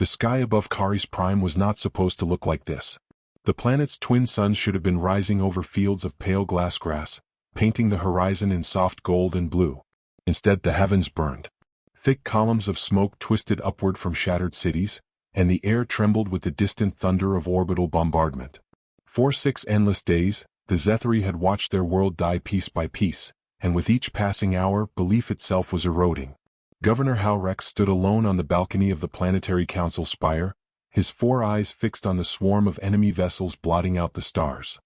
The sky above Caris Prime was not supposed to look like this. The planet's twin suns should have been rising over fields of pale glassgrass, painting the horizon in soft gold and blue. Instead, the heavens burned. Thick columns of smoke twisted upward from shattered cities, and the air trembled with the distant thunder of orbital bombardment. For 6 endless days, the Zethari had watched their world die piece by piece, and with each passing hour, belief itself was eroding. Governor Halrex stood alone on the balcony of the Planetary Council spire, his 4 eyes fixed on the swarm of enemy vessels blotting out the stars.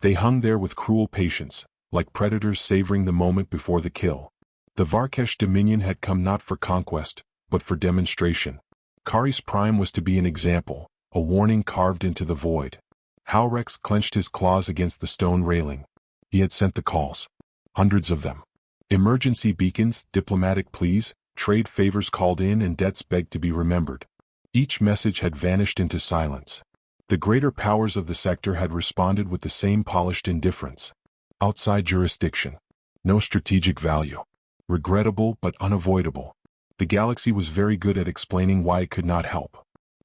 They hung there with cruel patience, like predators savoring the moment before the kill. The Varkesh Dominion had come not for conquest, but for demonstration. Caris Prime was to be an example, a warning carved into the void. Halrex clenched his claws against the stone railing. He had sent the calls. Hundreds of them. Emergency beacons, diplomatic pleas, trade favors called in, and debts begged to be remembered. Each message had vanished into silence. The greater powers of the sector had responded with the same polished indifference. Outside jurisdiction. No strategic value. Regrettable but unavoidable. The galaxy was very good at explaining why it could not help.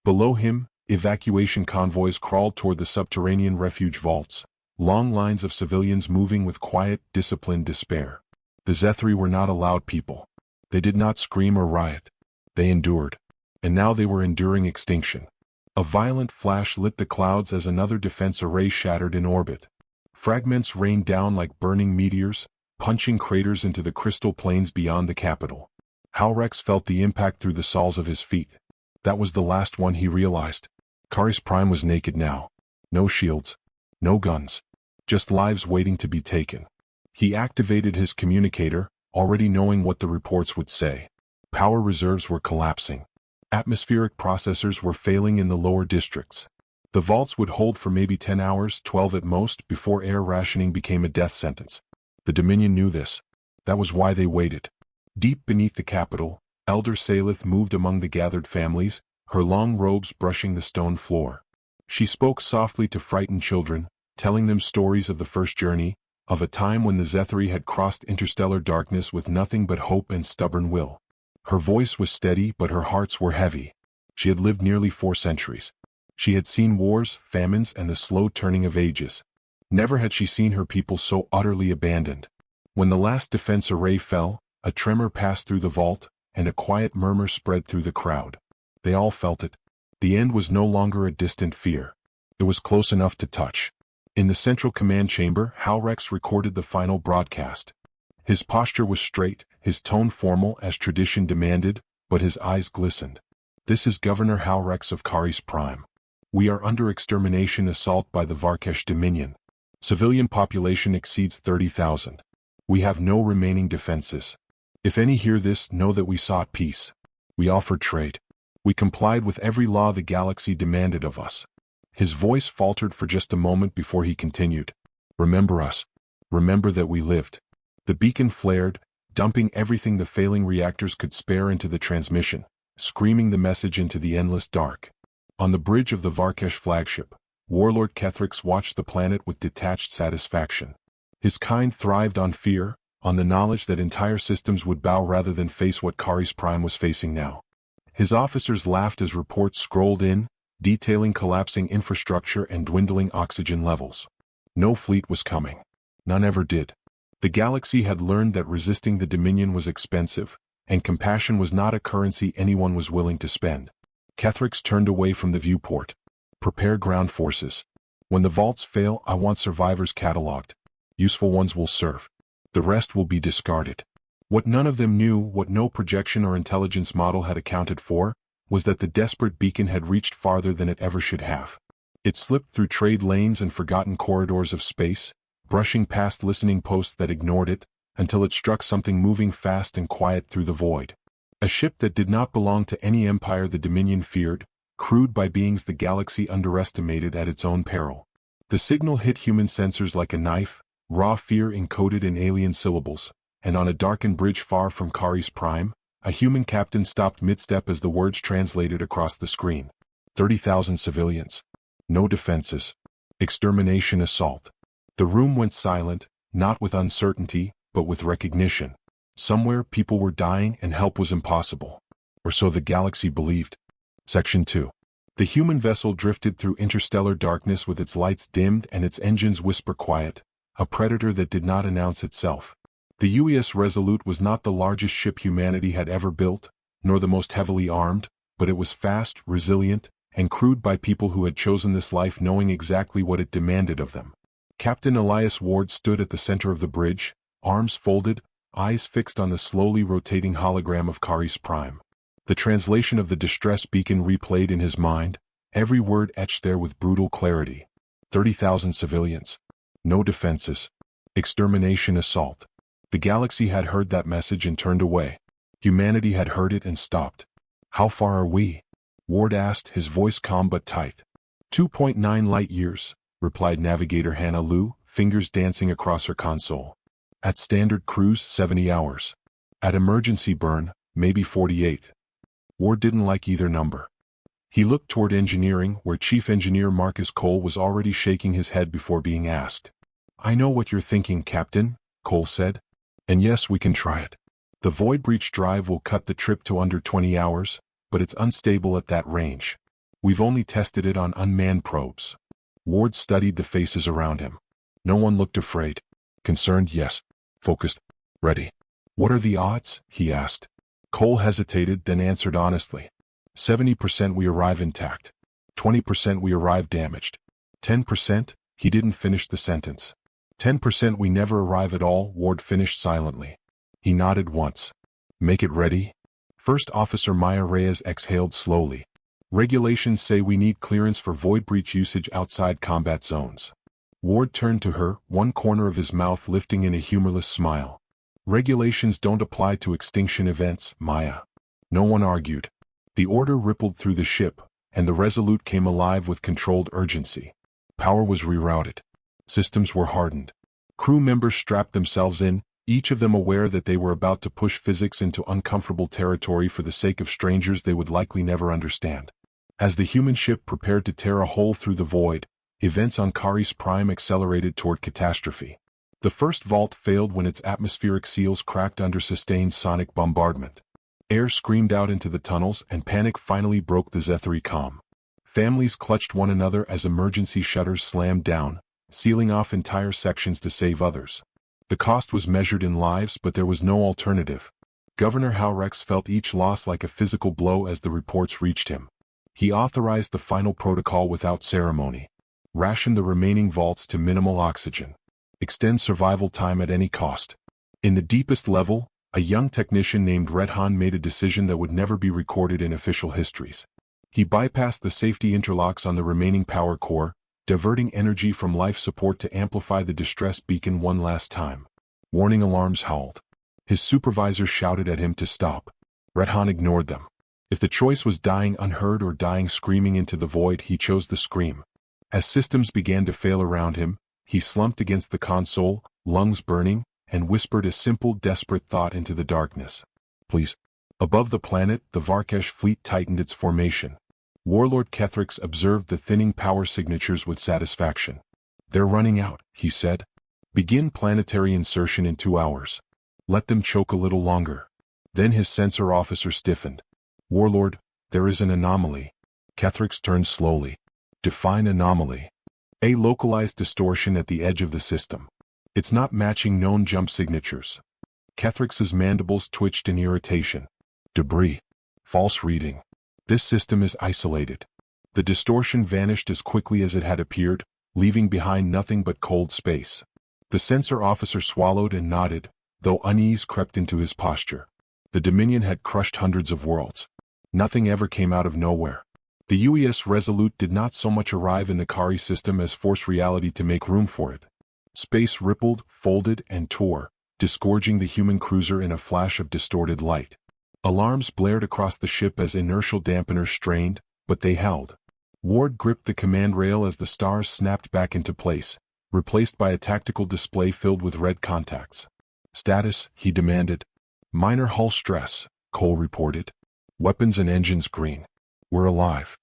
Below him, evacuation convoys crawled toward the subterranean refuge vaults, long lines of civilians moving with quiet, disciplined despair. The Zethari were not a loud people. They did not scream or riot. They endured. And now they were enduring extinction. A violent flash lit the clouds as another defense array shattered in orbit. Fragments rained down like burning meteors, punching craters into the crystal plains beyond the capital. Halrex felt the impact through the soles of his feet. That was the last one, he realized. Caris Prime was naked now. No shields. No guns. Just lives waiting to be taken. He activated his communicator, already knowing what the reports would say. Power reserves were collapsing. Atmospheric processors were failing in the lower districts. The vaults would hold for maybe 10 hours, 12 at most, before air rationing became a death sentence. The Dominion knew this. That was why they waited. Deep beneath the capital, Elder Salith moved among the gathered families, her long robes brushing the stone floor. She spoke softly to frightened children, telling them stories of the first journey, of a time when the Zethari had crossed interstellar darkness with nothing but hope and stubborn will. Her voice was steady, but her hearts were heavy. She had lived nearly 4 centuries. She had seen wars, famines, and the slow turning of ages. Never had she seen her people so utterly abandoned. When the last defense array fell, a tremor passed through the vault, and a quiet murmur spread through the crowd. They all felt it. The end was no longer a distant fear. It was close enough to touch. In the central command chamber, Halrex recorded the final broadcast. His posture was straight, his tone formal as tradition demanded, but his eyes glistened. This is Governor Halrex of Caris Prime. We are under extermination assault by the Varkesh Dominion. Civilian population exceeds 30,000. We have no remaining defenses. If any hear this, know that we sought peace. We offered trade. We complied with every law the galaxy demanded of us. His voice faltered for just a moment before he continued. Remember us. Remember that we lived. The beacon flared, dumping everything the failing reactors could spare into the transmission, screaming the message into the endless dark. On the bridge of the Varkesh flagship, Warlord Kethrix watched the planet with detached satisfaction. His kind thrived on fear, on the knowledge that entire systems would bow rather than face what Caris Prime was facing now. His officers laughed as reports scrolled in, detailing collapsing infrastructure and dwindling oxygen levels. No fleet was coming. None ever did. The galaxy had learned that resisting the Dominion was expensive, and compassion was not a currency anyone was willing to spend. Kethrix turned away from the viewport. Prepare ground forces. When the vaults fail, I want survivors catalogued. Useful ones will serve. The rest will be discarded. What none of them knew, what no projection or intelligence model had accounted for, was that the desperate beacon had reached farther than it ever should have. It slipped through trade lanes and forgotten corridors of space, brushing past listening posts that ignored it, until it struck something moving fast and quiet through the void. A ship that did not belong to any empire the Dominion feared, crewed by beings the galaxy underestimated at its own peril. The signal hit human sensors like a knife, raw fear encoded in alien syllables, and on a darkened bridge far from Caris Prime, a human captain stopped mid-step as the words translated across the screen. 30,000 civilians. No defenses. Extermination assault. The room went silent, not with uncertainty, but with recognition. Somewhere people were dying and help was impossible. Or so the galaxy believed. Section 2. The human vessel drifted through interstellar darkness with its lights dimmed and its engines whisper quiet, a predator that did not announce itself. The UES Resolute was not the largest ship humanity had ever built, nor the most heavily armed, but it was fast, resilient, and crewed by people who had chosen this life knowing exactly what it demanded of them. Captain Elias Ward stood at the center of the bridge, arms folded, eyes fixed on the slowly rotating hologram of Kari's Prime. The translation of the distress beacon replayed in his mind, every word etched there with brutal clarity. 30,000 civilians. No defenses. Extermination assault. The galaxy had heard that message and turned away. Humanity had heard it and stopped. How far are we? Ward asked, his voice calm but tight. 2.9 light-years, replied Navigator Hannah Lu, fingers dancing across her console. At standard cruise, 70 hours. At emergency burn, maybe 48. Ward didn't like either number. He looked toward engineering, where Chief Engineer Marcus Cole was already shaking his head before being asked. I know what you're thinking, Captain, Cole said. And yes, we can try it. The Void Breach drive will cut the trip to under 20 hours, but it's unstable at that range. We've only tested it on unmanned probes. Ward studied the faces around him. No one looked afraid. Concerned, yes. Focused. Ready. What are the odds? He asked. Cole hesitated, then answered honestly. 70% we arrive intact. 20% we arrive damaged. 10%? He didn't finish the sentence. 10% we never arrive at all, Ward finished silently. He nodded once. Make it ready? First Officer Maya Reyes exhaled slowly. Regulations say we need clearance for void breach usage outside combat zones. Ward turned to her, one corner of his mouth lifting in a humorless smile. Regulations don't apply to extinction events, Maya. No one argued. The order rippled through the ship, and the Resolute came alive with controlled urgency. Power was rerouted. Systems were hardened. Crew members strapped themselves in, each of them aware that they were about to push physics into uncomfortable territory for the sake of strangers they would likely never understand. As the human ship prepared to tear a hole through the void, events on Kari's Prime accelerated toward catastrophe. The first vault failed when its atmospheric seals cracked under sustained sonic bombardment. Air screamed out into the tunnels and panic finally broke the Zethary calm. Families clutched one another as emergency shutters slammed down, sealing off entire sections to save others. The cost was measured in lives, but there was no alternative. Governor Haurex felt each loss like a physical blow as the reports reached him. He authorized the final protocol without ceremony. Ration the remaining vaults to minimal oxygen. Extend survival time at any cost. In the deepest level, a young technician named Redhan made a decision that would never be recorded in official histories. He bypassed the safety interlocks on the remaining power core, diverting energy from life support to amplify the distress beacon one last time. Warning alarms howled. His supervisor shouted at him to stop. Redhan ignored them. If the choice was dying unheard or dying screaming into the void, he chose the scream. As systems began to fail around him, he slumped against the console, lungs burning, and whispered a simple, desperate thought into the darkness. Please. Above the planet, the Varkesh fleet tightened its formation. Warlord Kethrix observed the thinning power signatures with satisfaction. They're running out, he said. Begin planetary insertion in 2 hours. Let them choke a little longer. Then his sensor officer stiffened. Warlord, there is an anomaly. Kethrix turned slowly. Define anomaly. A localized distortion at the edge of the system. It's not matching known jump signatures. Kethrix's mandibles twitched in irritation. Debris. False reading. This system is isolated. The distortion vanished as quickly as it had appeared, leaving behind nothing but cold space. The sensor officer swallowed and nodded, though unease crept into his posture. The Dominion had crushed hundreds of worlds. Nothing ever came out of nowhere. The UES Resolute did not so much arrive in the Kari system as force reality to make room for it. Space rippled, folded, and tore, disgorging the human cruiser in a flash of distorted light. Alarms blared across the ship as inertial dampeners strained, but they held. Ward gripped the command rail as the stars snapped back into place, replaced by a tactical display filled with red contacts. Status, he demanded. Minor hull stress, Cole reported. Weapons and engines green. We're alive.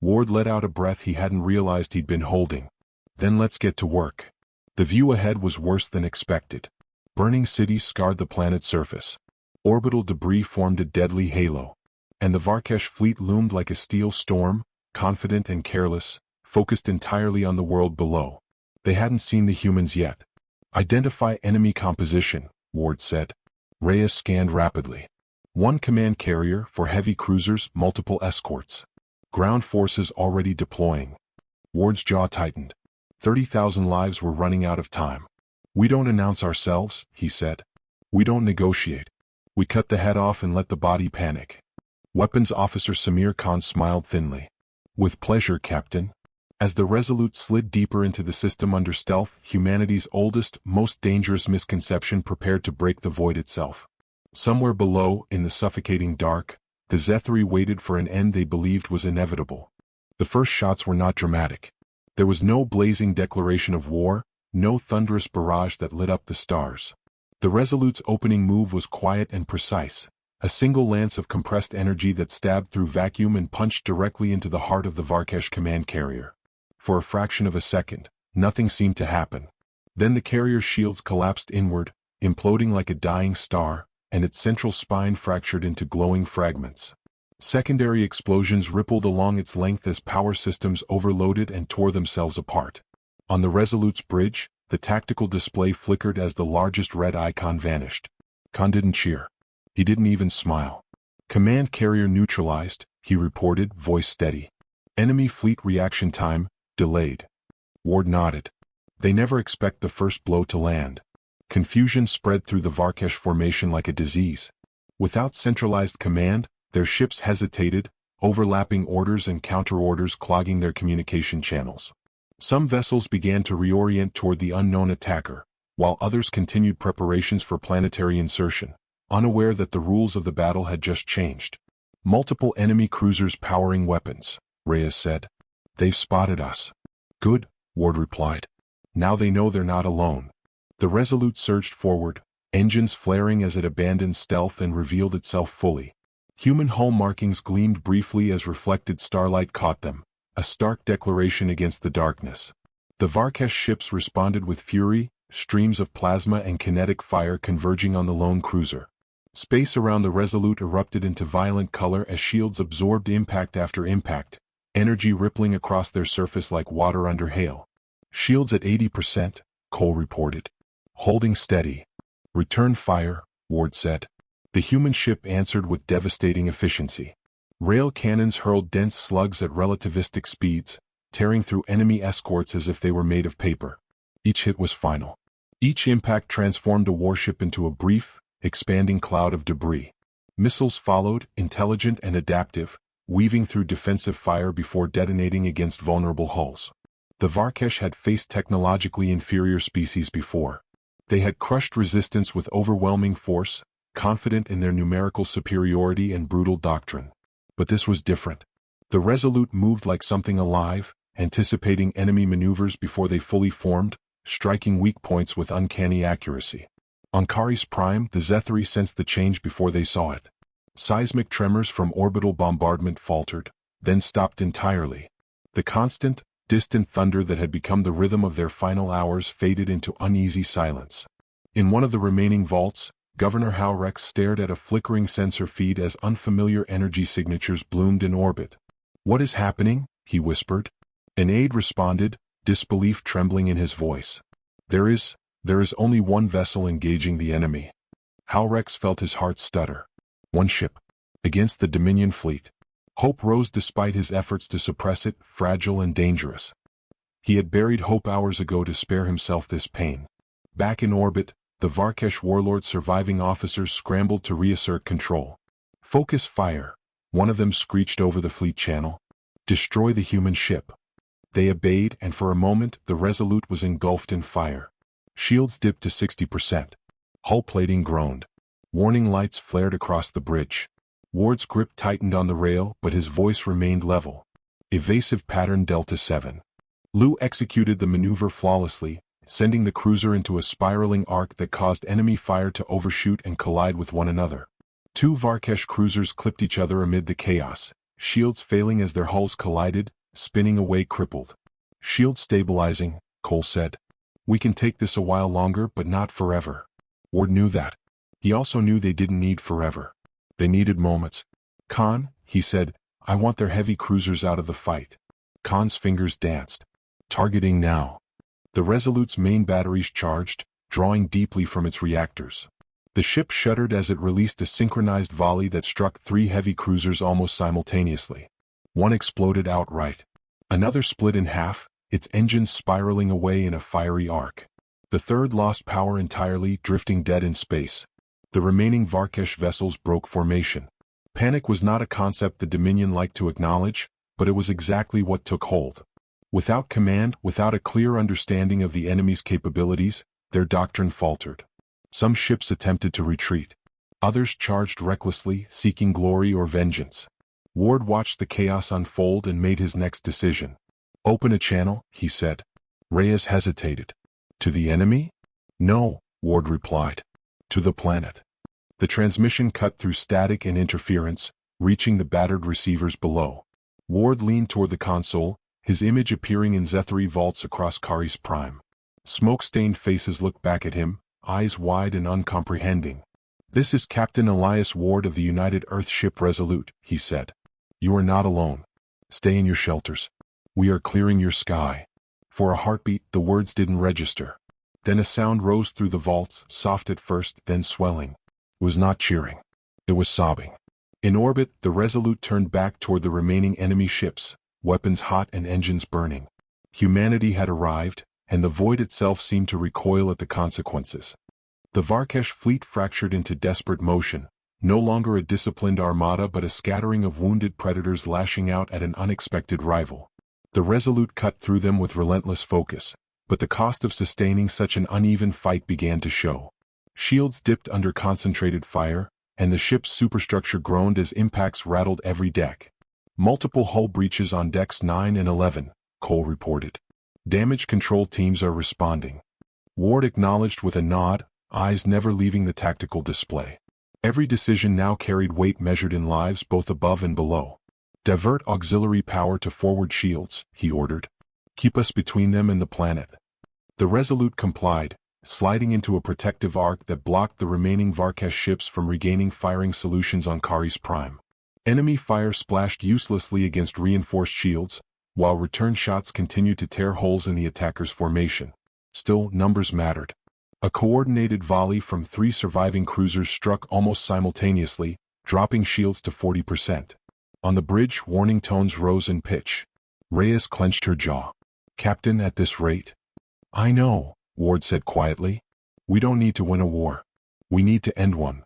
Ward let out a breath he hadn't realized he'd been holding. Then let's get to work. The view ahead was worse than expected. Burning cities scarred the planet's surface. Orbital debris formed a deadly halo. and the Varkesh fleet loomed like a steel storm, confident and careless, focused entirely on the world below. They hadn't seen the humans yet. "Identify enemy composition," Ward said. Reyes scanned rapidly. One command carrier for heavy cruisers, multiple escorts. Ground forces already deploying. Ward's jaw tightened. 30,000 lives were running out of time. "We don't announce ourselves," he said. "We don't negotiate. We cut the head off and let the body panic." Weapons Officer Samir Khan smiled thinly. "With pleasure, Captain." As the Resolute slid deeper into the system under stealth, humanity's oldest, most dangerous misconception prepared to break the void itself. Somewhere below, in the suffocating dark, the Zethri waited for an end they believed was inevitable. The first shots were not dramatic. There was no blazing declaration of war, no thunderous barrage that lit up the stars. The Resolute's opening move was quiet and precise, a single lance of compressed energy that stabbed through vacuum and punched directly into the heart of the Varkesh command carrier. For a fraction of a second, nothing seemed to happen. Then the carrier's shields collapsed inward, imploding like a dying star, and its central spine fractured into glowing fragments. Secondary explosions rippled along its length as power systems overloaded and tore themselves apart. On the Resolute's bridge, the tactical display flickered as the largest red icon vanished. Khan didn't cheer. He didn't even smile. "Command carrier neutralized," he reported, voice steady. "Enemy fleet reaction time, delayed." Ward nodded. "They never expect the first blow to land." Confusion spread through the Varkesh formation like a disease. Without centralized command, their ships hesitated, overlapping orders and counter-orders clogging their communication channels. Some vessels began to reorient toward the unknown attacker, while others continued preparations for planetary insertion, unaware that the rules of the battle had just changed. "Multiple enemy cruisers powering weapons," Reyes said. "They've spotted us." "Good," Ward replied. "Now they know they're not alone." The Resolute surged forward, engines flaring as it abandoned stealth and revealed itself fully. Human hull markings gleamed briefly as reflected starlight caught them, a stark declaration against the darkness. The Varkesh ships responded with fury, streams of plasma and kinetic fire converging on the lone cruiser. Space around the Resolute erupted into violent color as shields absorbed impact after impact, energy rippling across their surface like water under hail. "Shields at 80%, Cole reported. "Holding steady." "Return fire," Ward said. The human ship answered with devastating efficiency. Rail cannons hurled dense slugs at relativistic speeds, tearing through enemy escorts as if they were made of paper. Each hit was final. Each impact transformed a warship into a brief, expanding cloud of debris. Missiles followed, intelligent and adaptive, weaving through defensive fire before detonating against vulnerable hulls. The Varkesh had faced technologically inferior species before. They had crushed resistance with overwhelming force, confident in their numerical superiority and brutal doctrine. But this was different. The Resolute moved like something alive, anticipating enemy maneuvers before they fully formed, striking weak points with uncanny accuracy. On Kari's prime, the Zethri sensed the change before they saw it. Seismic tremors from orbital bombardment faltered, then stopped entirely. The constant, distant thunder that had become the rhythm of their final hours faded into uneasy silence. In one of the remaining vaults, Governor Howrex stared at a flickering sensor feed as unfamiliar energy signatures bloomed in orbit. "What is happening?" he whispered. An aide responded, disbelief trembling in his voice. There is only one vessel engaging the enemy." Howrex felt his heart stutter. One ship. Against the Dominion fleet. Hope rose despite his efforts to suppress it, fragile and dangerous. He had buried hope hours ago to spare himself this pain. Back in orbit, the Varkesh warlord's surviving officers scrambled to reassert control. "Focus fire," one of them screeched over the fleet channel. "Destroy the human ship." They obeyed, and for a moment the Resolute was engulfed in fire. Shields dipped to 60%. Hull plating groaned. Warning lights flared across the bridge. Ward's grip tightened on the rail, but his voice remained level. "Evasive pattern Delta 7. Lu executed the maneuver flawlessly, sending the cruiser into a spiraling arc that caused enemy fire to overshoot and collide with one another. Two Varkesh cruisers clipped each other amid the chaos, shields failing as their hulls collided, spinning away crippled. "Shield stabilizing," Cole said. "We can take this a while longer, but not forever." Ward knew that. He also knew they didn't need forever. They needed moments. Khan, he said, I want their heavy cruisers out of the fight. Khan's fingers danced. Targeting now. The Resolute's main batteries charged, drawing deeply from its reactors. The ship shuddered as it released a synchronized volley that struck 3 heavy cruisers almost simultaneously. One exploded outright. Another split in half, its engines spiraling away in a fiery arc. The third lost power entirely, drifting dead in space. The remaining Varkesh vessels broke formation. Panic was not a concept the Dominion liked to acknowledge, but it was exactly what took hold. Without command, without a clear understanding of the enemy's capabilities, their doctrine faltered. Some ships attempted to retreat. Others charged recklessly, seeking glory or vengeance. Ward watched the chaos unfold and made his next decision. Open a channel, he said. Reyes hesitated. To the enemy? No, Ward replied. To the planet. The transmission cut through static and interference, reaching the battered receivers below. Ward leaned toward the console, his image appearing in Zethary vaults across Kari's prime. Smoke-stained faces looked back at him, eyes wide and uncomprehending. This is Captain Elias Ward of the United Earth ship Resolute, he said. You are not alone. Stay in your shelters. We are clearing your sky. For a heartbeat, the words didn't register. Then a sound rose through the vaults, soft at first, then swelling. It was not cheering. It was sobbing. In orbit, the Resolute turned back toward the remaining enemy ships, weapons hot and engines burning. Humanity had arrived, and the void itself seemed to recoil at the consequences. The Varkesh fleet fractured into desperate motion, no longer a disciplined armada but a scattering of wounded predators lashing out at an unexpected rival. The Resolute cut through them with relentless focus, but the cost of sustaining such an uneven fight began to show. Shields dipped under concentrated fire, and the ship's superstructure groaned as impacts rattled every deck. Multiple hull breaches on decks 9 and 11, Cole reported. Damage control teams are responding. Ward acknowledged with a nod, eyes never leaving the tactical display. Every decision now carried weight measured in lives both above and below. Divert auxiliary power to forward shields, he ordered. Keep us between them and the planet. The Resolute complied, sliding into a protective arc that blocked the remaining Varkesh ships from regaining firing solutions on Kari's prime. Enemy fire splashed uselessly against reinforced shields, while return shots continued to tear holes in the attackers' formation. Still, numbers mattered. A coordinated volley from 3 surviving cruisers struck almost simultaneously, dropping shields to 40%. On the bridge, warning tones rose in pitch. Reyes clenched her jaw. Captain, at this rate? I know, Ward said quietly. We don't need to win a war. We need to end one.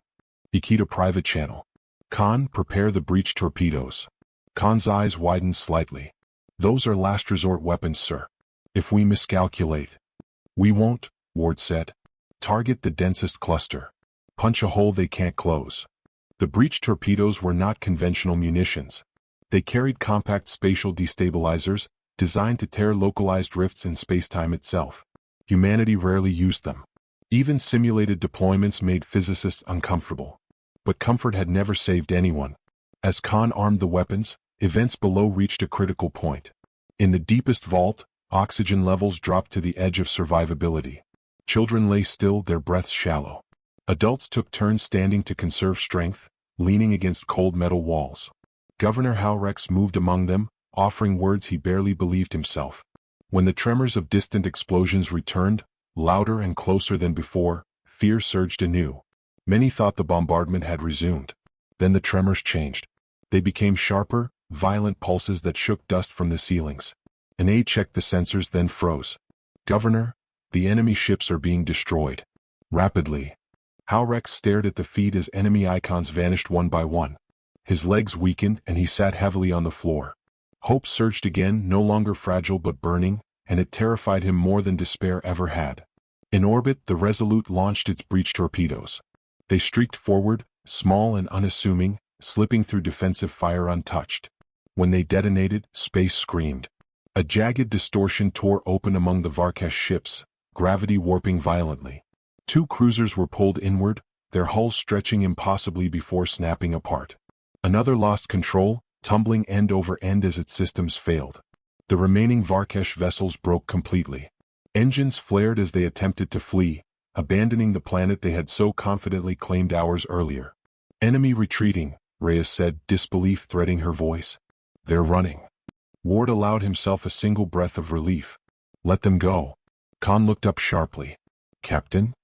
He keyed a private channel. Khan, prepare the breach torpedoes. Khan's eyes widened slightly. Those are last resort weapons, sir. If we miscalculate. We won't, Ward said. Target the densest cluster. Punch a hole they can't close. The breach torpedoes were not conventional munitions. They carried compact spatial destabilizers, designed to tear localized rifts in spacetime itself. Humanity rarely used them. Even simulated deployments made physicists uncomfortable. But comfort had never saved anyone. As Khan armed the weapons, events below reached a critical point. In the deepest vault, oxygen levels dropped to the edge of survivability. Children lay still, their breaths shallow. Adults took turns standing to conserve strength, leaning against cold metal walls. Governor Halrex moved among them, offering words he barely believed himself. When the tremors of distant explosions returned, louder and closer than before, fear surged anew. Many thought the bombardment had resumed. Then the tremors changed. They became sharper, violent pulses that shook dust from the ceilings. An aide checked the sensors, then froze. Governor, the enemy ships are being destroyed. Rapidly. Halrex stared at the feed as enemy icons vanished one by one. His legs weakened and he sat heavily on the floor. Hope surged again, no longer fragile but burning, and it terrified him more than despair ever had. In orbit, the Resolute launched its breach torpedoes. They streaked forward, small and unassuming, slipping through defensive fire untouched. When they detonated, space screamed. A jagged distortion tore open among the Varkesh ships, gravity warping violently. 2 cruisers were pulled inward, their hulls stretching impossibly before snapping apart. Another lost control, tumbling end over end as its systems failed. The remaining Varkesh vessels broke completely. Engines flared as they attempted to flee, abandoning the planet they had so confidently claimed hours earlier. Enemy retreating, Reyes said, disbelief threading her voice. They're running. Ward allowed himself a single breath of relief. Let them go. Khan looked up sharply. Captain?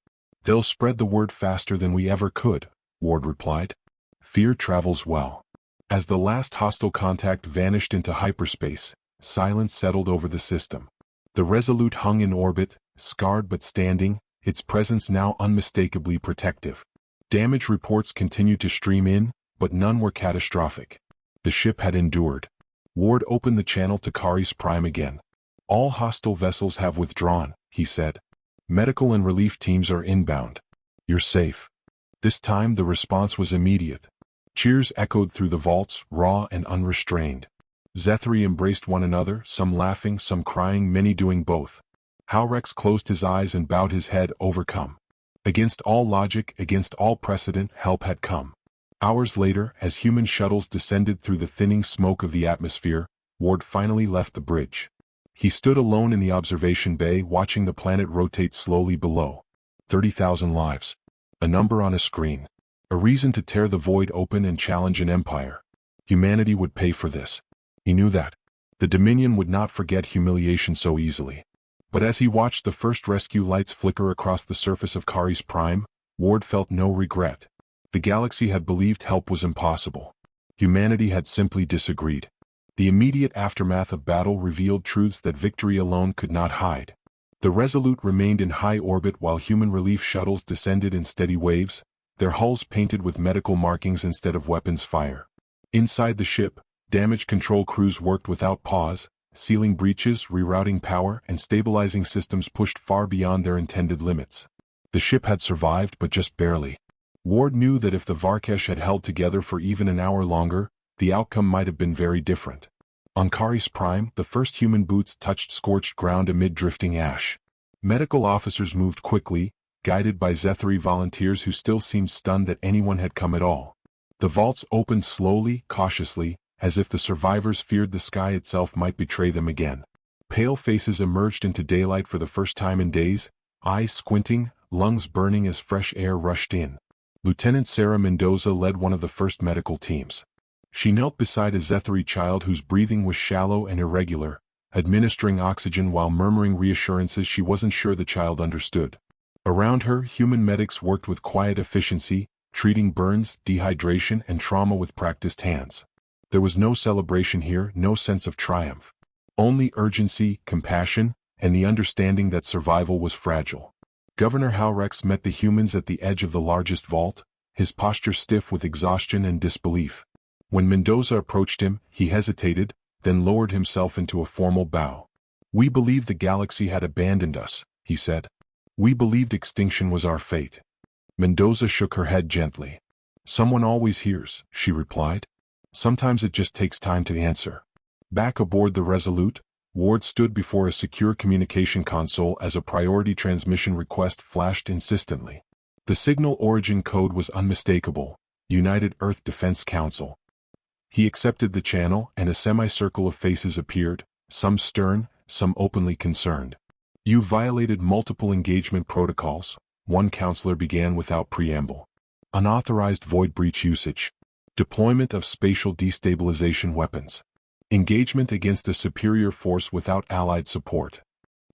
They'll spread the word faster than we ever could, Ward replied. Fear travels well. As the last hostile contact vanished into hyperspace, silence settled over the system. The Resolute hung in orbit, scarred but standing, its presence now unmistakably protective. Damage reports continued to stream in, but none were catastrophic. The ship had endured. Ward opened the channel to Kari's Prime again. All hostile vessels have withdrawn, he said. Medical and relief teams are inbound. You're safe. This time the response was immediate. Cheers echoed through the vaults, raw and unrestrained. Zethri embraced one another, some laughing, some crying, many doing both. Howrex closed his eyes and bowed his head, overcome. Against all logic, against all precedent, help had come. Hours later, as human shuttles descended through the thinning smoke of the atmosphere, Ward finally left the bridge. He stood alone in the observation bay, watching the planet rotate slowly below. 30,000 lives. A number on a screen. A reason to tear the void open and challenge an empire. Humanity would pay for this. He knew that. The Dominion would not forget humiliation so easily. But as he watched the first rescue lights flicker across the surface of Kari's Prime, Ward felt no regret. The galaxy had believed help was impossible. Humanity had simply disagreed. The immediate aftermath of battle revealed truths that victory alone could not hide. The Resolute remained in high orbit while human relief shuttles descended in steady waves, their hulls painted with medical markings instead of weapons fire. Inside the ship, damage control crews worked without pause, sealing breaches, rerouting power, and stabilizing systems pushed far beyond their intended limits. The ship had survived, but just barely. Ward knew that if the Varkesh had held together for even an hour longer, the outcome might have been very different. On Kari's Prime, the first human boots touched scorched ground amid drifting ash. Medical officers moved quickly, guided by Zethri volunteers who still seemed stunned that anyone had come at all. The vaults opened slowly, cautiously, as if the survivors feared the sky itself might betray them again. Pale faces emerged into daylight for the first time in days, eyes squinting, lungs burning as fresh air rushed in. Lieutenant Sarah Mendoza led one of the first medical teams. She knelt beside a Zethri child whose breathing was shallow and irregular, administering oxygen while murmuring reassurances she wasn't sure the child understood. Around her, human medics worked with quiet efficiency, treating burns, dehydration, and trauma with practiced hands. There was no celebration here, no sense of triumph. Only urgency, compassion, and the understanding that survival was fragile. Governor Howrex met the humans at the edge of the largest vault, his posture stiff with exhaustion and disbelief. When Mendoza approached him, he hesitated, then lowered himself into a formal bow. We believed the galaxy had abandoned us, he said. We believed extinction was our fate. Mendoza shook her head gently. Someone always hears, she replied. Sometimes it just takes time to answer. Back aboard the Resolute, Ward stood before a secure communication console as a priority transmission request flashed insistently. The signal origin code was unmistakable, United Earth Defense Council. He accepted the channel and a semicircle of faces appeared, some stern, some openly concerned. You violated multiple engagement protocols, one counselor began without preamble. Unauthorized void breach usage. Deployment of spatial destabilization weapons. Engagement against a superior force without allied support.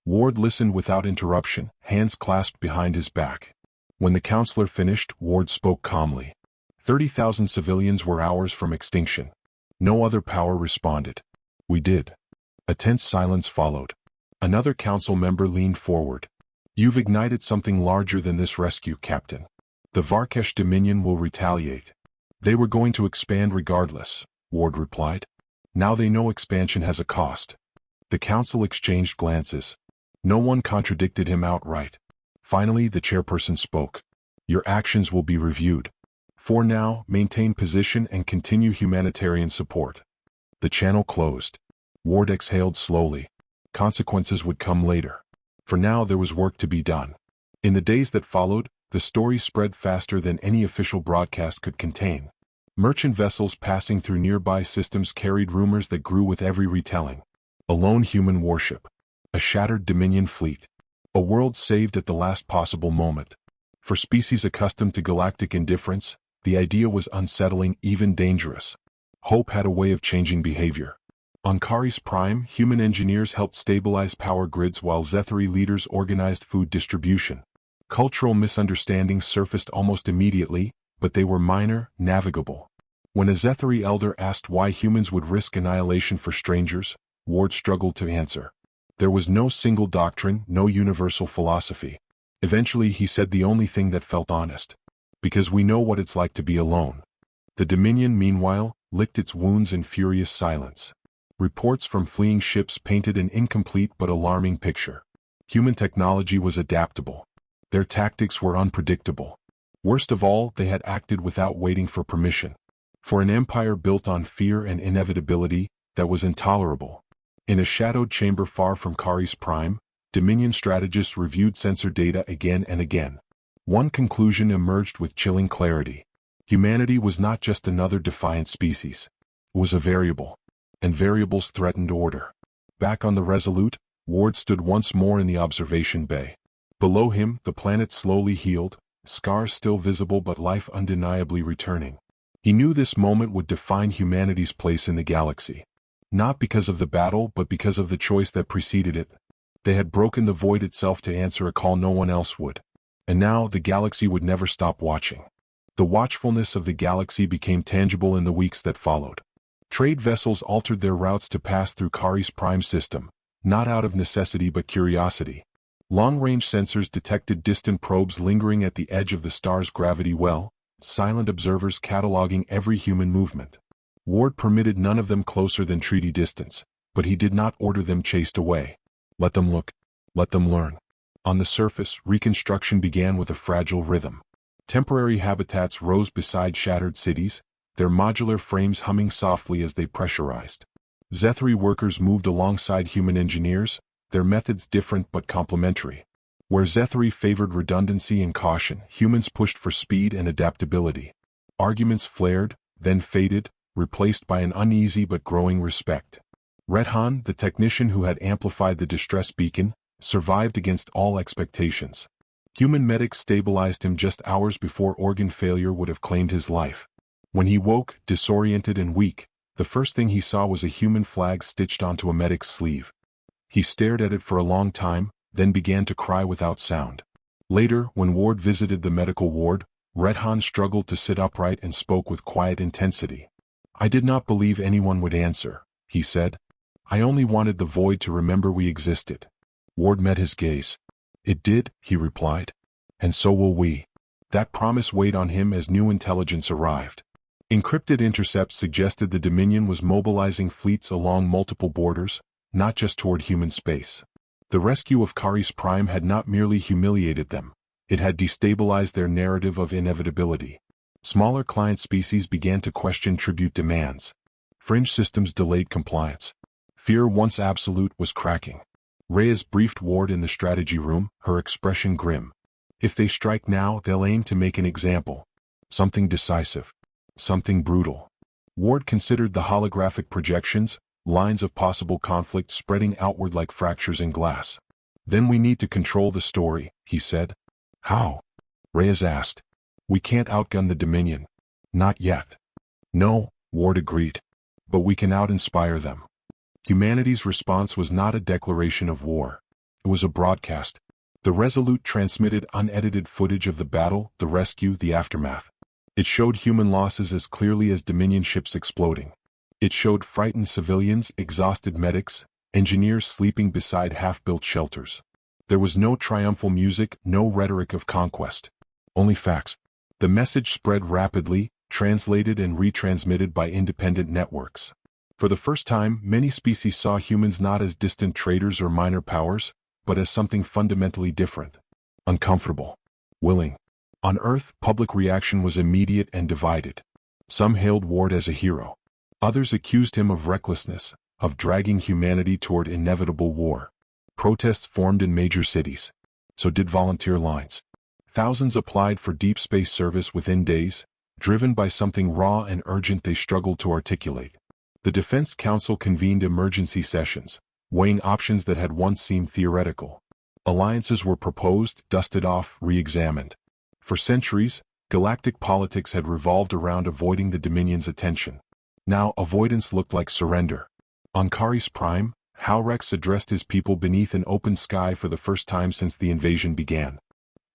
Ward listened without interruption, hands clasped behind his back. When the counselor finished, Ward spoke calmly. 30,000 civilians were ours from extinction. No other power responded. We did. A tense silence followed. Another council member leaned forward. You've ignited something larger than this rescue, Captain. The Varkesh Dominion will retaliate. They were going to expand regardless, Ward replied. Now they know expansion has a cost. The council exchanged glances. No one contradicted him outright. Finally, the chairperson spoke. Your actions will be reviewed. For now, maintain position and continue humanitarian support. The channel closed. Ward exhaled slowly. Consequences would come later. For now, there was work to be done. In the days that followed, the story spread faster than any official broadcast could contain. Merchant vessels passing through nearby systems carried rumors that grew with every retelling. A lone human warship. A shattered Dominion fleet. A world saved at the last possible moment. For species accustomed to galactic indifference, The idea was unsettling, even dangerous. Hope had a way of changing behavior. On Caris Prime, human engineers helped stabilize power grids while Zethari leaders organized food distribution. Cultural misunderstandings surfaced almost immediately, but they were minor, navigable. When a Zethari elder asked why humans would risk annihilation for strangers, Ward struggled to answer. There was no single doctrine, no universal philosophy. Eventually he said the only thing that felt honest. Because we know what it's like to be alone. The Dominion, meanwhile, licked its wounds in furious silence. Reports from fleeing ships painted an incomplete but alarming picture. Human technology was adaptable. Their tactics were unpredictable. Worst of all, they had acted without waiting for permission. For an empire built on fear and inevitability, that was intolerable. In a shadowed chamber far from Caris Prime, Dominion strategists reviewed sensor data again and again. One conclusion emerged with chilling clarity. Humanity was not just another defiant species. It was a variable. And variables threatened order. Back on the Resolute, Ward stood once more in the observation bay. Below him, the planet slowly healed, scars still visible but life undeniably returning. He knew this moment would define humanity's place in the galaxy. Not because of the battle, but because of the choice that preceded it. They had broken the void itself to answer a call no one else would. And now, the galaxy would never stop watching. The watchfulness of the galaxy became tangible in the weeks that followed. Trade vessels altered their routes to pass through Caris Prime system, not out of necessity but curiosity. Long-range sensors detected distant probes lingering at the edge of the star's gravity well, silent observers cataloging every human movement. Ward permitted none of them closer than treaty distance, but he did not order them chased away. Let them look. Let them learn. On the surface, reconstruction began with a fragile rhythm. Temporary habitats rose beside shattered cities, their modular frames humming softly as they pressurized. Zethari workers moved alongside human engineers, their methods different but complementary. Where Zethari favored redundancy and caution, humans pushed for speed and adaptability. Arguments flared, then faded, replaced by an uneasy but growing respect. Redhan, the technician who had amplified the distress beacon, survived against all expectations. Human medics stabilized him just hours before organ failure would have claimed his life. When he woke, disoriented and weak, the first thing he saw was a human flag stitched onto a medic's sleeve. He stared at it for a long time, then began to cry without sound. Later, when Ward visited the medical ward, Redhan struggled to sit upright and spoke with quiet intensity. "I did not believe anyone would answer," he said. "I only wanted the void to remember we existed." Ward met his gaze. "It did," he replied. "And so will we." That promise weighed on him as new intelligence arrived. Encrypted intercepts suggested the Dominion was mobilizing fleets along multiple borders, not just toward human space. The rescue of Caris Prime had not merely humiliated them, it had destabilized their narrative of inevitability. Smaller client species began to question tribute demands. Fringe systems delayed compliance. Fear, once absolute, was cracking. Reyes briefed Ward in the strategy room, her expression grim. "If they strike now, they'll aim to make an example. Something decisive. Something brutal." Ward considered the holographic projections, lines of possible conflict spreading outward like fractures in glass. "Then we need to control the story," he said. "How?" Reyes asked. "We can't outgun the Dominion. Not yet." "No," Ward agreed. "But we can out-inspire them." Humanity's response was not a declaration of war. It was a broadcast. The Resolute transmitted unedited footage of the battle, the rescue, the aftermath. It showed human losses as clearly as Dominion ships exploding. It showed frightened civilians, exhausted medics, engineers sleeping beside half-built shelters. There was no triumphal music, no rhetoric of conquest. Only facts. The message spread rapidly, translated and retransmitted by independent networks. For the first time, many species saw humans not as distant traders or minor powers, but as something fundamentally different. Uncomfortable. Willing. On Earth, public reaction was immediate and divided. Some hailed Ward as a hero. Others accused him of recklessness, of dragging humanity toward inevitable war. Protests formed in major cities. So did volunteer lines. Thousands applied for deep space service within days, driven by something raw and urgent they struggled to articulate. The Defense Council convened emergency sessions, weighing options that had once seemed theoretical. Alliances were proposed, dusted off, re-examined. For centuries, Galactic politics had revolved around avoiding the Dominion's attention. Now avoidance looked like surrender. On Caris Prime, Halrex addressed his people beneath an open sky for the first time since the invasion began.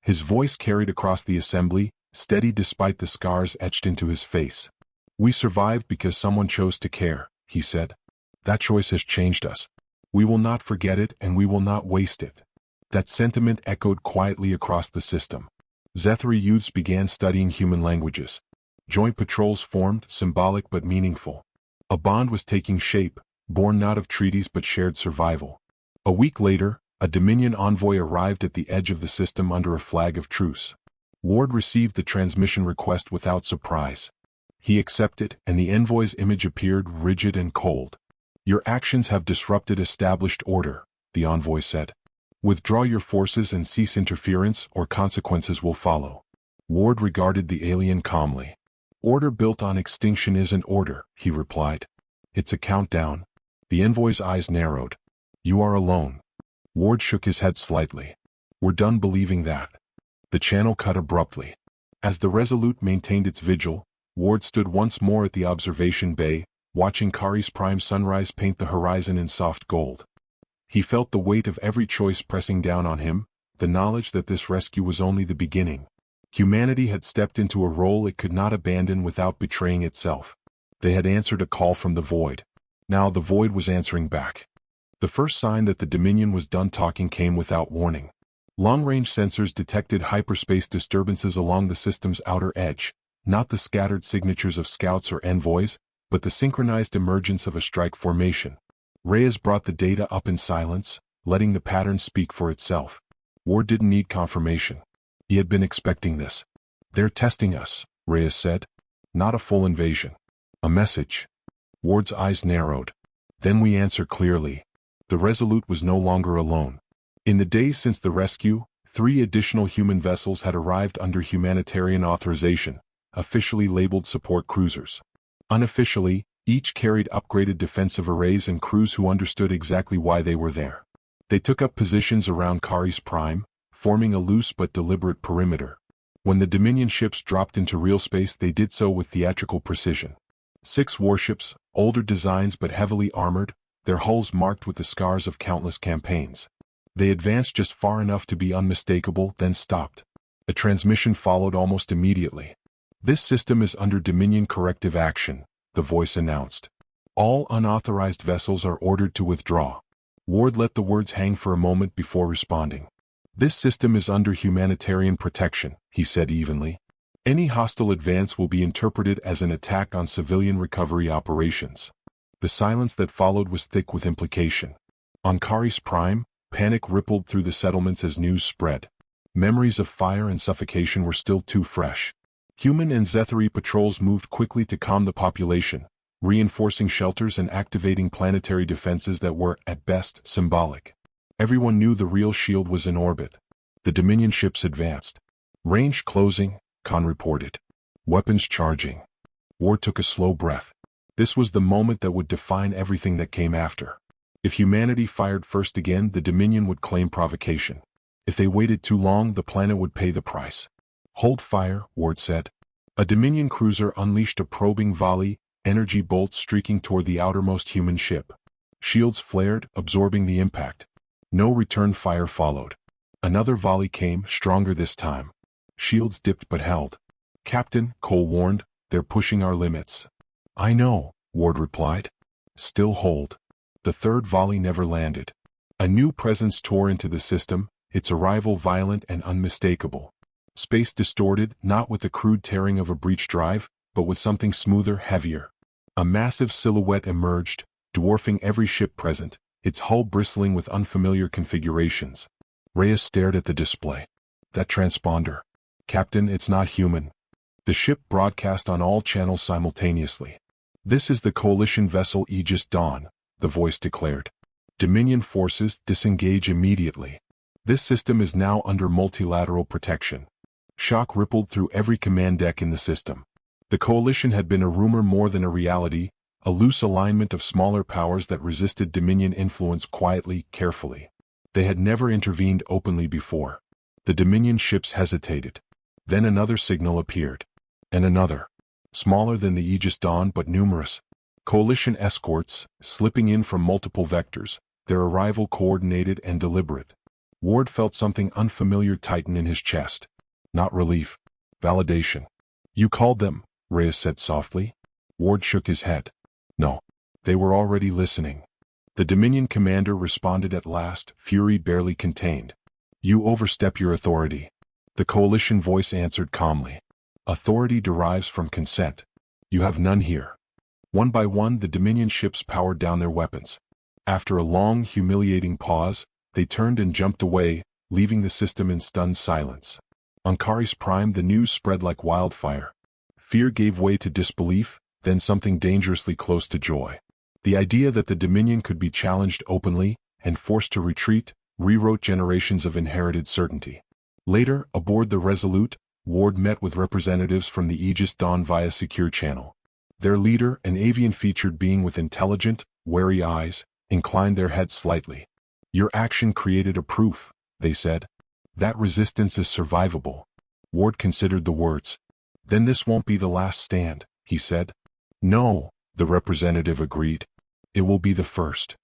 His voice carried across the assembly, steady despite the scars etched into his face. "We survived because someone chose to care," he said. "That choice has changed us. We will not forget it and we will not waste it." That sentiment echoed quietly across the system. Zethri youths began studying human languages. Joint patrols formed, symbolic but meaningful. A bond was taking shape, born not of treaties but shared survival. A week later, a Dominion envoy arrived at the edge of the system under a flag of truce. Ward received the transmission request without surprise. He accepted, and the envoy's image appeared rigid and cold. "Your actions have disrupted established order," the envoy said. "Withdraw your forces and cease interference, or consequences will follow." Ward regarded the alien calmly. "Order built on extinction isn't order," he replied. "It's a countdown." The envoy's eyes narrowed. "You are alone." Ward shook his head slightly. "We're done believing that." The channel cut abruptly. As the Resolute maintained its vigil, Ward stood once more at the observation bay, watching Caris Prime sunrise paint the horizon in soft gold. He felt the weight of every choice pressing down on him, the knowledge that this rescue was only the beginning. Humanity had stepped into a role it could not abandon without betraying itself. They had answered a call from the void. Now the void was answering back. The first sign that the Dominion was done talking came without warning. Long-range sensors detected hyperspace disturbances along the system's outer edge, not the scattered signatures of scouts or envoys, but the synchronized emergence of a strike formation. Reyes brought the data up in silence, letting the pattern speak for itself. Ward didn't need confirmation. He had been expecting this. "They're testing us," Reyes said. "Not a full invasion. A message." Ward's eyes narrowed. "Then we answer clearly." The Resolute was no longer alone. In the days since the rescue, 3 additional human vessels had arrived under humanitarian authorization, officially labeled support cruisers. Unofficially, each carried upgraded defensive arrays and crews who understood exactly why they were there. They took up positions around Caris Prime, forming a loose but deliberate perimeter. When the Dominion ships dropped into real space, they did so with theatrical precision. 6 warships, older designs but heavily armored, their hulls marked with the scars of countless campaigns. They advanced just far enough to be unmistakable, then stopped. A transmission followed almost immediately. "This system is under Dominion corrective action," the voice announced. "All unauthorized vessels are ordered to withdraw." Ward let the words hang for a moment before responding. "This system is under humanitarian protection," he said evenly. "Any hostile advance will be interpreted as an attack on civilian recovery operations." The silence that followed was thick with implication. On Caris Prime, panic rippled through the settlements as news spread. Memories of fire and suffocation were still too fresh. Human and Zethri patrols moved quickly to calm the population, reinforcing shelters and activating planetary defenses that were, at best, symbolic. Everyone knew the real shield was in orbit. The Dominion ships advanced. "Range closing," Khan reported. "Weapons charging." Ward took a slow breath. This was the moment that would define everything that came after. If humanity fired first again, the Dominion would claim provocation. If they waited too long, the planet would pay the price. "Hold fire," Ward said. A Dominion cruiser unleashed a probing volley, energy bolts streaking toward the outermost human ship. Shields flared, absorbing the impact. No return fire followed. Another volley came, stronger this time. Shields dipped but held. "Captain," Cole warned, "they're pushing our limits." "I know," Ward replied. "Still hold." The third volley never landed. A new presence tore into the system, its arrival violent and unmistakable. Space distorted, not with the crude tearing of a breach drive, but with something smoother, heavier. A massive silhouette emerged, dwarfing every ship present, its hull bristling with unfamiliar configurations. Reyes stared at the display. "That transponder. Captain, it's not human." The ship broadcast on all channels simultaneously. "This is the coalition vessel Aegis Dawn," the voice declared. "Dominion forces disengage immediately. This system is now under multilateral protection." Shock rippled through every command deck in the system. The coalition had been a rumor more than a reality, a loose alignment of smaller powers that resisted Dominion influence quietly, carefully. They had never intervened openly before. The Dominion ships hesitated. Then another signal appeared. And another. Smaller than the Aegis Dawn but numerous. Coalition escorts, slipping in from multiple vectors, their arrival coordinated and deliberate. Ward felt something unfamiliar tighten in his chest. Not relief. Validation. "You called them," Reyes said softly. Ward shook his head. No. They were already listening. The Dominion commander responded at last, fury barely contained. "You overstep your authority." The coalition voice answered calmly. "Authority derives from consent. You have none here." One by one the Dominion ships powered down their weapons. After a long, humiliating pause, they turned and jumped away, leaving the system in stunned silence. On Kari's Prime the news spread like wildfire. Fear gave way to disbelief, then something dangerously close to joy. The idea that the Dominion could be challenged openly, and forced to retreat, rewrote generations of inherited certainty. Later, aboard the Resolute, Ward met with representatives from the Aegis Dawn via secure channel. Their leader, an avian-featured being with intelligent, wary eyes, inclined their heads slightly. "Your action created a proof," they said. "That resistance is survivable." Ward considered the words. "Then this won't be the last stand," he said. "No," the representative agreed. "It will be the first."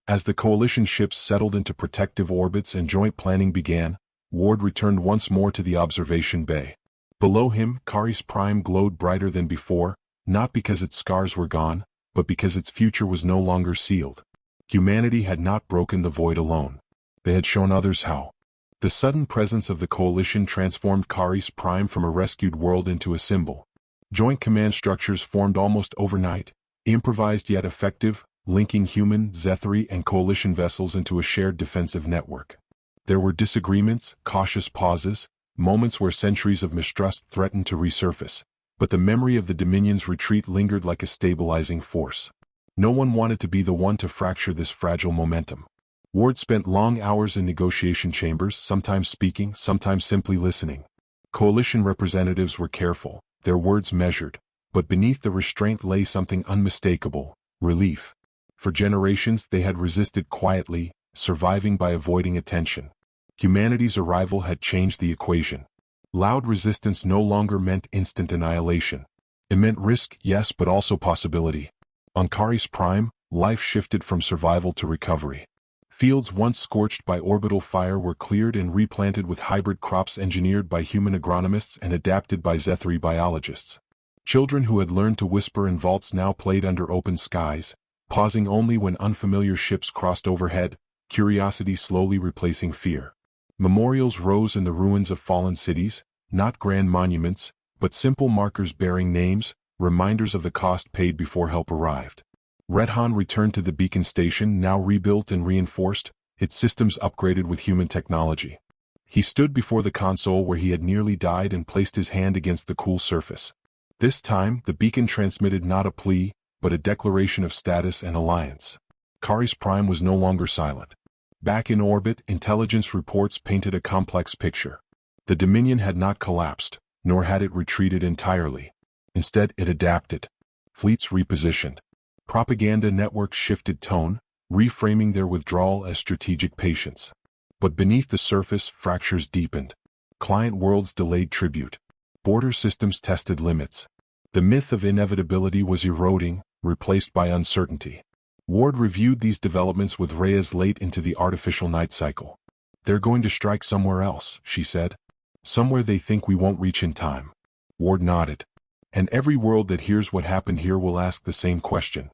As the coalition ships settled into protective orbits and joint planning began, Ward returned once more to the observation bay. Below him, Kari's Prime glowed brighter than before, not because its scars were gone, but because its future was no longer sealed. Humanity had not broken the void alone. They had shown others how. The sudden presence of the coalition transformed Kari's Prime from a rescued world into a symbol. Joint command structures formed almost overnight, improvised yet effective, linking human, Zethri, and coalition vessels into a shared defensive network. There were disagreements, cautious pauses, moments where centuries of mistrust threatened to resurface, but the memory of the Dominion's retreat lingered like a stabilizing force. No one wanted to be the one to fracture this fragile momentum. Ward spent long hours in negotiation chambers, sometimes speaking, sometimes simply listening. Coalition representatives were careful, their words measured, but beneath the restraint lay something unmistakable: relief. For generations they had resisted quietly, surviving by avoiding attention. Humanity's arrival had changed the equation. Loud resistance no longer meant instant annihilation. It meant risk, yes, but also possibility. On Kari's Prime, life shifted from survival to recovery. Fields once scorched by orbital fire were cleared and replanted with hybrid crops engineered by human agronomists and adapted by Zethri biologists. Children who had learned to whisper in vaults now played under open skies, pausing only when unfamiliar ships crossed overhead, curiosity slowly replacing fear. Memorials rose in the ruins of fallen cities, not grand monuments, but simple markers bearing names, reminders of the cost paid before help arrived. Redhan returned to the beacon station, now rebuilt and reinforced, its systems upgraded with human technology. He stood before the console where he had nearly died and placed his hand against the cool surface. This time, the beacon transmitted not a plea, but a declaration of status and alliance. Kari's Prime was no longer silent. Back in orbit, intelligence reports painted a complex picture. The Dominion had not collapsed, nor had it retreated entirely. Instead, it adapted. Fleets repositioned. Propaganda networks shifted tone, reframing their withdrawal as strategic patience. But beneath the surface, fractures deepened. Client worlds delayed tribute. Border systems tested limits. The myth of inevitability was eroding, replaced by uncertainty. Ward reviewed these developments with Reyes late into the artificial night cycle. "They're going to strike somewhere else," she said. "Somewhere they think we won't reach in time." Ward nodded. "And every world that hears what happened here will ask the same question.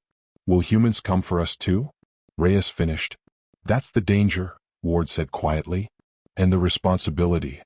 Will humans come for us too?" Reyes finished. "That's the danger," Ward said quietly. "And the responsibility."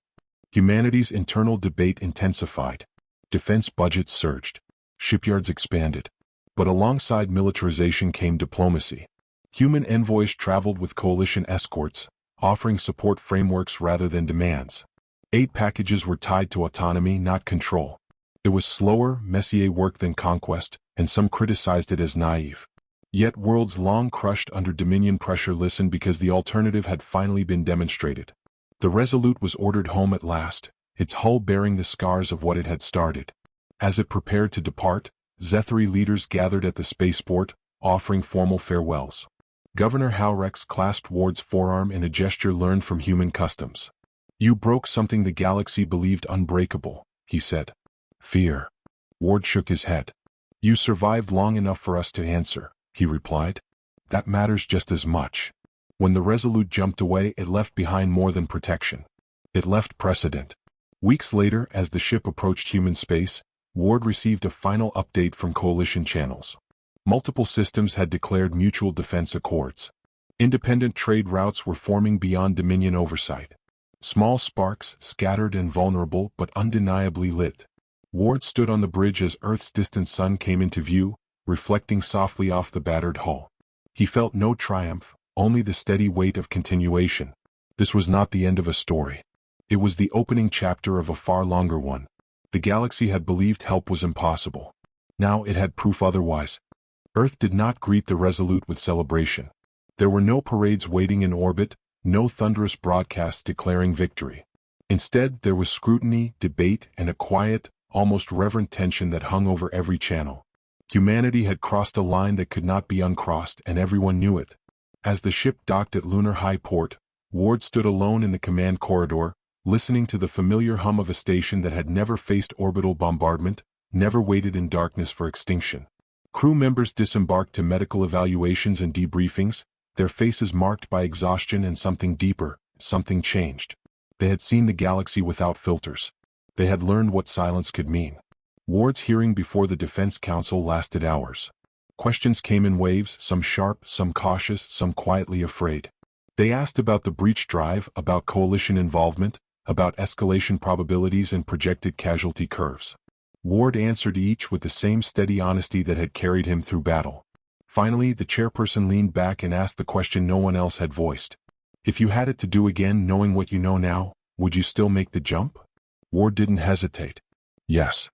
Humanity's internal debate intensified. Defense budgets surged. Shipyards expanded. But alongside militarization came diplomacy. Human envoys traveled with coalition escorts, offering support frameworks rather than demands. Aid packages were tied to autonomy, not control. It was slower, messier work than conquest, and some criticized it as naive. Yet worlds long crushed under Dominion pressure listened because the alternative had finally been demonstrated. The Resolute was ordered home at last, its hull bearing the scars of what it had started. As it prepared to depart, Zethri leaders gathered at the spaceport, offering formal farewells. Governor Halrex clasped Ward's forearm in a gesture learned from human customs. You broke something the galaxy believed unbreakable, he said. Fear. Ward shook his head. You survived long enough for us to answer, he replied. That matters just as much. When the Resolute jumped away, it left behind more than protection. It left precedent. Weeks later, as the ship approached human space, Ward received a final update from Coalition channels. Multiple systems had declared mutual defense accords. Independent trade routes were forming beyond Dominion oversight. Small sparks, scattered and vulnerable but undeniably lit. Ward stood on the bridge as Earth's distant sun came into view, reflecting softly off the battered hull. He felt no triumph, only the steady weight of continuation. This was not the end of a story. It was the opening chapter of a far longer one. The galaxy had believed help was impossible. Now it had proof otherwise. Earth did not greet the Resolute with celebration. There were no parades waiting in orbit, no thunderous broadcasts declaring victory. Instead, there was scrutiny, debate, and a quiet, almost reverent tension that hung over every channel. Humanity had crossed a line that could not be uncrossed, and everyone knew it. As the ship docked at Lunar High Port, Ward stood alone in the command corridor, listening to the familiar hum of a station that had never faced orbital bombardment, never waited in darkness for extinction. Crew members disembarked to medical evaluations and debriefings, their faces marked by exhaustion and something deeper, something changed. They had seen the galaxy without filters. They had learned what silence could mean. Ward's hearing before the Defense Council lasted hours. Questions came in waves, some sharp, some cautious, some quietly afraid. They asked about the breach drive, about Coalition involvement, about escalation probabilities and projected casualty curves. Ward answered each with the same steady honesty that had carried him through battle. Finally, the chairperson leaned back and asked the question no one else had voiced. If you had it to do again knowing what you know now, would you still make the jump? Ward didn't hesitate. Yes.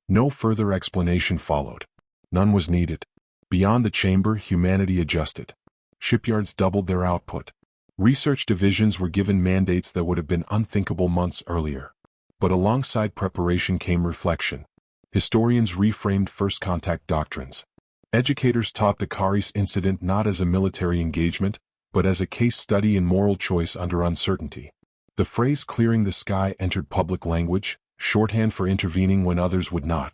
No further explanation followed. None was needed. Beyond the chamber, humanity adjusted. Shipyards doubled their output. Research divisions were given mandates that would have been unthinkable months earlier. But alongside preparation came reflection. Historians reframed first contact doctrines. Educators taught the Kari's incident not as a military engagement, but as a case study in moral choice under uncertainty. The phrase clearing the sky entered public language, shorthand for intervening when others would not.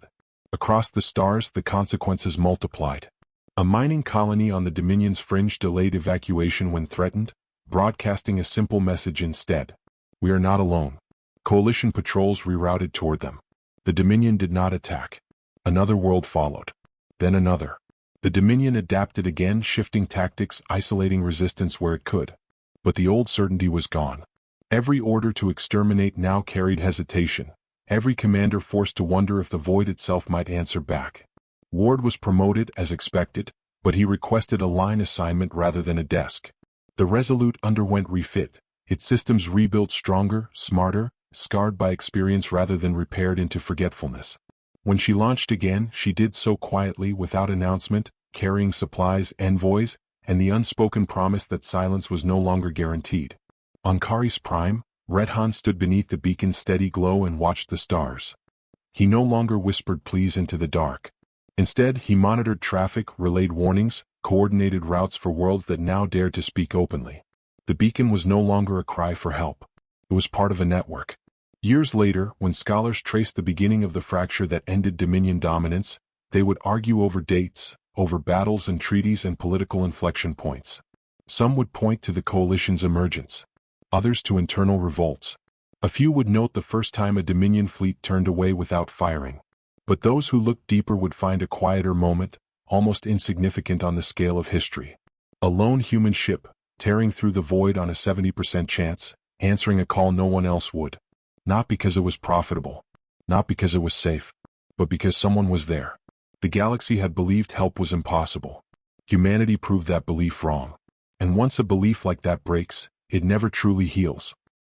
Across the stars, the consequences multiplied. A mining colony on the Dominion's fringe delayed evacuation when threatened, broadcasting a simple message instead. We are not alone. Coalition patrols rerouted toward them. The Dominion did not attack. Another world followed. Then another. The Dominion adapted again, shifting tactics, isolating resistance where it could. But the old certainty was gone. Every order to exterminate now carried hesitation. Every commander forced to wonder if the void itself might answer back. Ward was promoted as expected, but he requested a line assignment rather than a desk. The Resolute underwent refit, its systems rebuilt stronger, smarter, scarred by experience rather than repaired into forgetfulness. When she launched again, she did so quietly, without announcement, carrying supplies, envoys, and the unspoken promise that silence was no longer guaranteed. On Kari's Prime, Redhan stood beneath the beacon's steady glow and watched the stars. He no longer whispered pleas into the dark. Instead, he monitored traffic, relayed warnings, coordinated routes for worlds that now dared to speak openly. The beacon was no longer a cry for help. It was part of a network. Years later, when scholars traced the beginning of the fracture that ended Dominion dominance, they would argue over dates, over battles and treaties and political inflection points. Some would point to the Coalition's emergence. Others to internal revolts. A few would note the first time a Dominion fleet turned away without firing. But those who looked deeper would find a quieter moment, almost insignificant on the scale of history. A lone human ship, tearing through the void on a 70% chance, answering a call no one else would. Not because it was profitable. Not because it was safe. But because someone was there. The galaxy had believed help was impossible. Humanity proved that belief wrong. And once a belief like that breaks, it never truly heals.